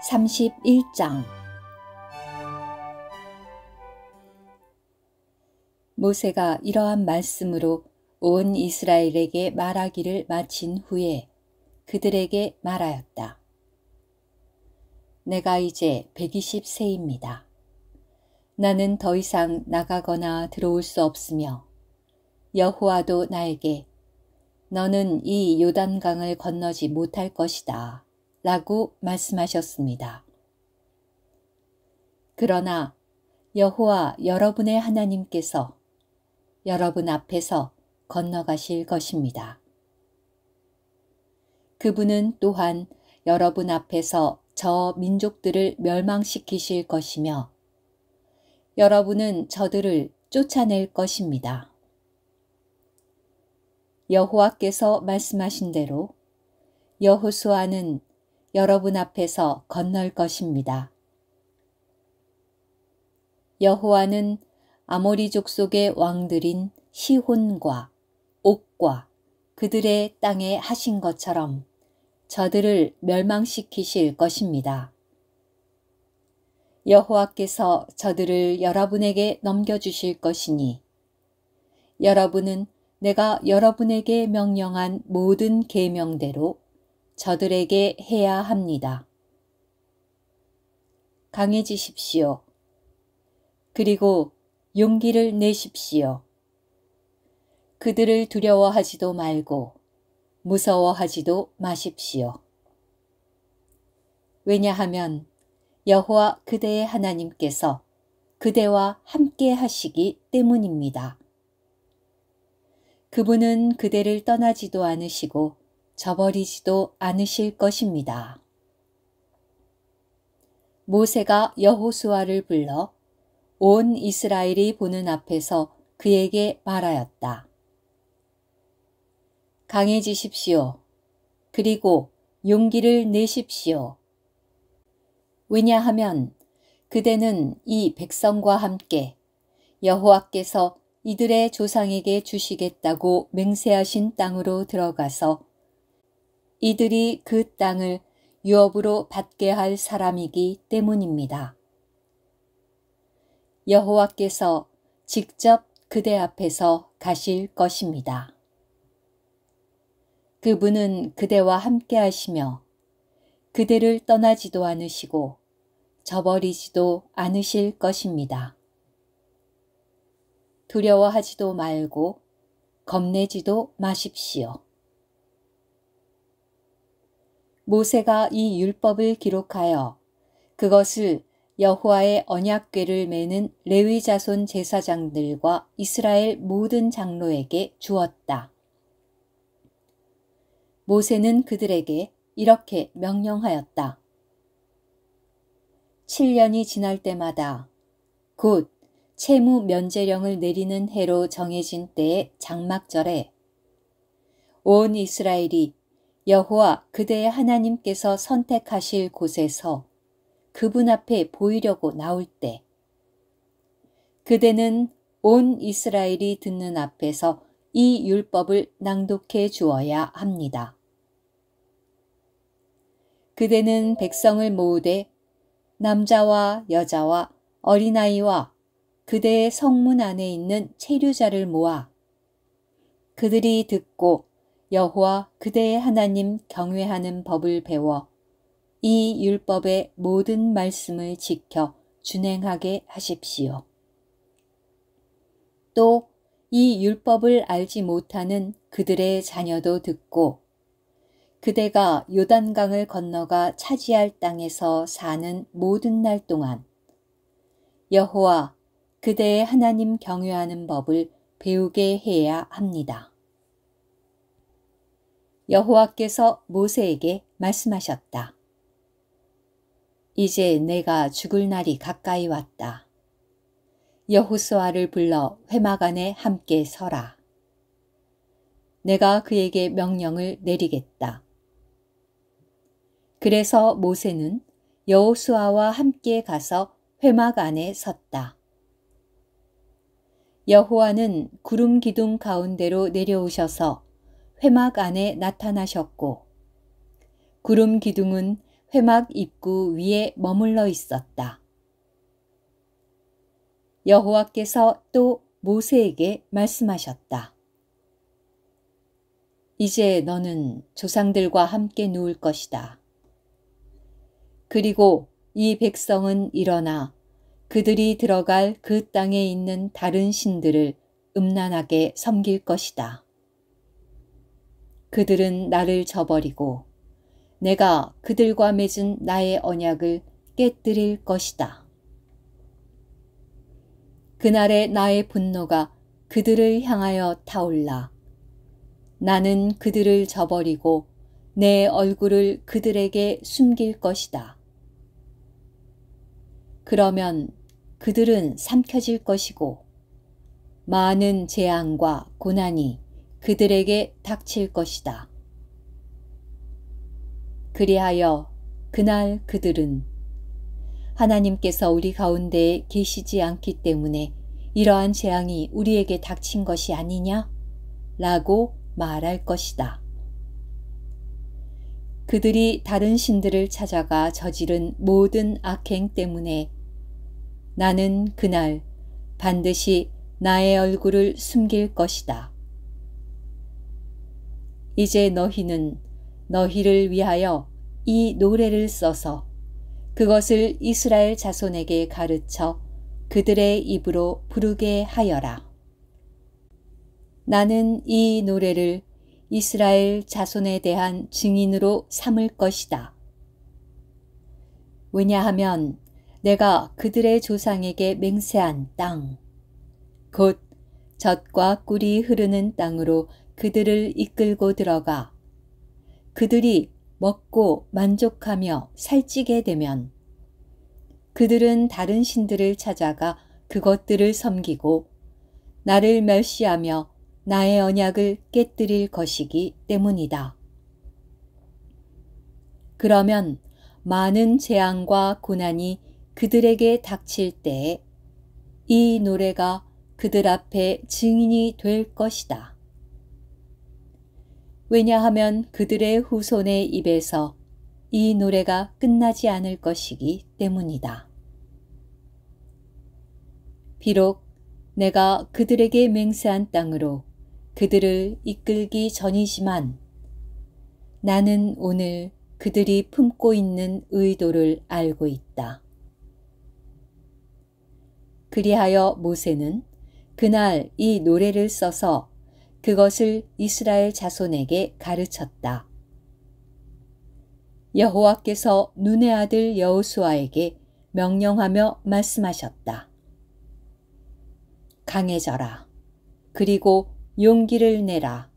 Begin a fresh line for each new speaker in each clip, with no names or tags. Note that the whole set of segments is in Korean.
31장 모세가 이러한 말씀으로 온 이스라엘에게 말하기를 마친 후에 그들에게 말하였다. 내가 이제 120세입니다. 나는 더 이상 나가거나 들어올 수 없으며 여호와도 나에게 너는 이 요단강을 건너지 못할 것이다 라고 말씀하셨습니다. 그러나 여호와 여러분의 하나님께서 여러분 앞에서 건너가실 것입니다. 그분은 또한 여러분 앞에서 저 민족들을 멸망시키실 것이며 여러분은 저들을 쫓아낼 것입니다. 여호와께서 말씀하신 대로 여호수아는 여러분 앞에서 건널 것입니다. 여호와는 아모리 족속의 왕들인 시혼과 옥과 그들의 땅에 하신 것처럼 저들을 멸망시키실 것입니다. 여호와께서 저들을 여러분에게 넘겨주실 것이니 여러분은 내가 여러분에게 명령한 모든 계명대로 저들에게 해야 합니다. 강해지십시오. 그리고 용기를 내십시오. 그들을 두려워하지도 말고 무서워하지도 마십시오. 왜냐하면 여호와 그대의 하나님께서 그대와 함께 하시기 때문입니다. 그분은 그대를 떠나지도 않으시고 저버리지도 않으실 것입니다. 모세가 여호수아를 불러 온 이스라엘이 보는 앞에서 그에게 말하였다. 강해지십시오. 그리고 용기를 내십시오. 왜냐하면 그대는 이 백성과 함께 여호와께서 이들의 조상에게 주시겠다고 맹세하신 땅으로 들어가서 이들이 그 땅을 유업으로 받게 할 사람이기 때문입니다. 여호와께서 직접 그대 앞에서 가실 것입니다. 그분은 그대와 함께 하시며 그대를 떠나지도 않으시고 저버리지도 않으실 것입니다. 두려워하지도 말고 겁내지도 마십시오. 모세가 이 율법을 기록하여 그것을 여호와의 언약궤를 메는 레위 자손 제사장들과 이스라엘 모든 장로에게 주었다. 모세는 그들에게 이렇게 명령하였다. 7년이 지날 때마다 곧 채무 면제령을 내리는 해로 정해진 때의 장막절에 온 이스라엘이 여호와 그대의 하나님께서 선택하실 곳에서 그분 앞에 보이려고 나올 때 그대는 온 이스라엘이 듣는 앞에서 이 율법을 낭독해 주어야 합니다. 그대는 백성을 모으되 남자와 여자와 어린아이와 그대의 성문 안에 있는 체류자를 모아 그들이 듣고 여호와 그대의 하나님 경외하는 법을 배워 이 율법의 모든 말씀을 지켜 준행하게 하십시오. 또 이 율법을 알지 못하는 그들의 자녀도 듣고 그대가 요단강을 건너가 차지할 땅에서 사는 모든 날 동안 여호와 그대의 하나님 경외하는 법을 배우게 해야 합니다. 여호와께서 모세에게 말씀하셨다. 이제 내가 죽을 날이 가까이 왔다. 여호수아를 불러 회막 안에 함께 서라. 내가 그에게 명령을 내리겠다. 그래서 모세는 여호수아와 함께 가서 회막 안에 섰다. 여호와는 구름 기둥 가운데로 내려오셔서 회막 안에 나타나셨고 구름 기둥은 회막 입구 위에 머물러 있었다. 여호와께서 또 모세에게 말씀하셨다. 이제 너는 조상들과 함께 누울 것이다. 그리고 이 백성은 일어나 그들이 들어갈 그 땅에 있는 다른 신들을 음란하게 섬길 것이다. 그들은 나를 저버리고 내가 그들과 맺은 나의 언약을 깨뜨릴 것이다. 그날에 나의 분노가 그들을 향하여 타올라 나는 그들을 저버리고 내 얼굴을 그들에게 숨길 것이다. 그러면 그들은 삼켜질 것이고 많은 재앙과 고난이 그들에게 닥칠 것이다. 그리하여 그날 그들은 하나님께서 우리 가운데에 계시지 않기 때문에 이러한 재앙이 우리에게 닥친 것이 아니냐? 라고 말할 것이다. 그들이 다른 신들을 찾아가 저지른 모든 악행 때문에 나는 그날 반드시 나의 얼굴을 숨길 것이다. 이제 너희는 너희를 위하여 이 노래를 써서 그것을 이스라엘 자손에게 가르쳐 그들의 입으로 부르게 하여라. 나는 이 노래를 이스라엘 자손에 대한 증인으로 삼을 것이다. 왜냐하면 내가 그들의 조상에게 맹세한 땅, 곧 젖과 꿀이 흐르는 땅으로 그들을 이끌고 들어가 그들이 먹고 만족하며 살찌게 되면 그들은 다른 신들을 찾아가 그것들을 섬기고 나를 멸시하며 나의 언약을 깨뜨릴 것이기 때문이다. 그러면 많은 재앙과 고난이 그들에게 닥칠 때에 이 노래가 그들 앞에 증인이 될 것이다. 왜냐하면 그들의 후손의 입에서 이 노래가 끝나지 않을 것이기 때문이다. 비록 내가 그들에게 맹세한 땅으로 그들을 이끌기 전이지만 나는 오늘 그들이 품고 있는 의도를 알고 있다. 그리하여 모세는 그날 이 노래를 써서 그것을 이스라엘 자손에게 가르쳤다. 여호와께서 눈의 아들 여호수아에게 명령하며 말씀하셨다. 강해져라. 그리고 용기를 내라.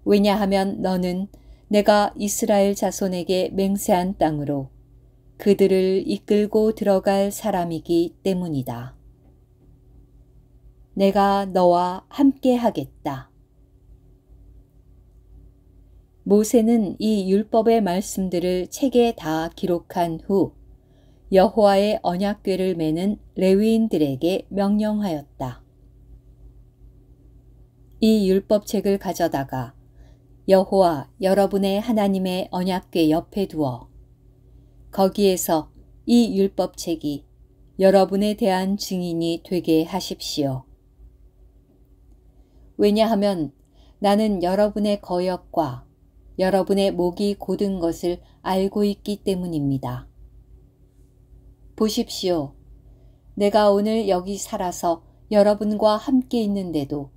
왜냐하면 너는 내가 이스라엘 자손에게 맹세한 땅으로 그들을 이끌고 들어갈 사람이기 때문이다. 내가 너와 함께 하겠다. 모세는 이 율법의 말씀들을 책에 다 기록한 후 여호와의 언약궤를 메는 레위인들에게 명령하였다. 이 율법책을 가져다가 여호와 여러분의 하나님의 언약궤 옆에 두어 거기에서 이 율법책이 여러분에 대한 증인이 되게 하십시오. 왜냐하면 나는 여러분의 거역과 여러분의 목이 곧은 것을 알고 있기 때문입니다. 보십시오. 내가 오늘 여기 살아서 여러분과 함께 있는데도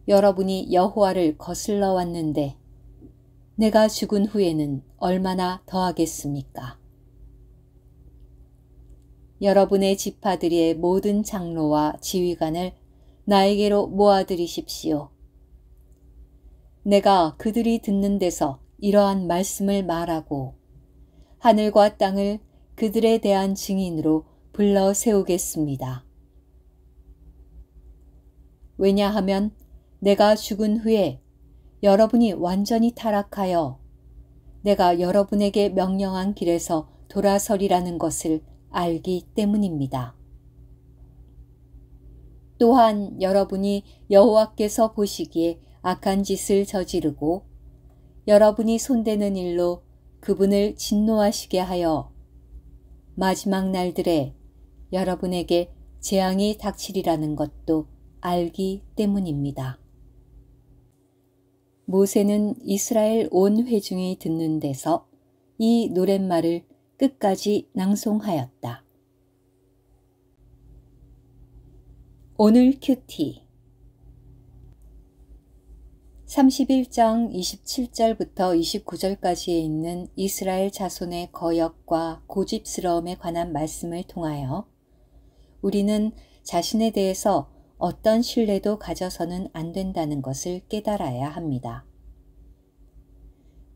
여러분이 여호와를 거슬러 왔는데 내가 죽은 후에는 얼마나 더하겠습니까? 여러분의 지파들의 모든 장로와 지휘관을 나에게로 모아들이십시오. 내가 그들이 듣는 데서 이러한 말씀을 말하고 하늘과 땅을 그들에 대한 증인으로 불러 세우겠습니다. 왜냐하면 내가 죽은 후에 여러분이 완전히 타락하여 내가 여러분에게 명령한 길에서 돌아서리라는 것을 알기 때문입니다. 또한 여러분이 여호와께서 보시기에 악한 짓을 저지르고 여러분이 손대는 일로 그분을 진노하시게 하여 마지막 날들에 여러분에게 재앙이 닥치리라는 것도 알기 때문입니다. 모세는 이스라엘 온 회중이 듣는 데서 이 노랫말을 끝까지 낭송하였다. 오늘 큐티 31장 27절부터 29절까지에 있는 이스라엘 자손의 거역과 고집스러움에 관한 말씀을 통하여 우리는 자신에 대해서 어떤 신뢰도 가져서는 안 된다는 것을 깨달아야 합니다.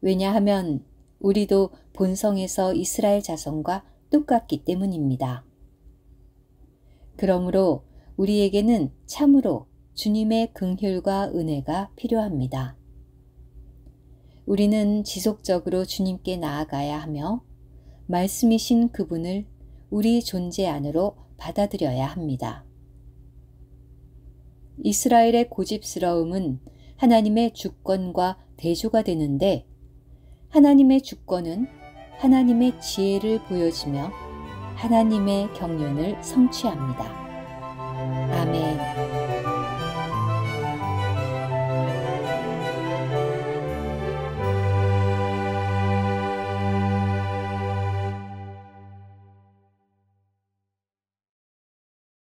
왜냐하면 우리도 본성에서 이스라엘 자손과 똑같기 때문입니다. 그러므로 우리에게는 참으로 주님의 긍휼과 은혜가 필요합니다. 우리는 지속적으로 주님께 나아가야 하며 말씀이신 그분을 우리 존재 안으로 받아들여야 합니다. 이스라엘의 고집스러움은 하나님의 주권과 대조가 되는데 하나님의 주권은 하나님의 지혜를 보여주며 하나님의 경륜을 성취합니다. 아멘.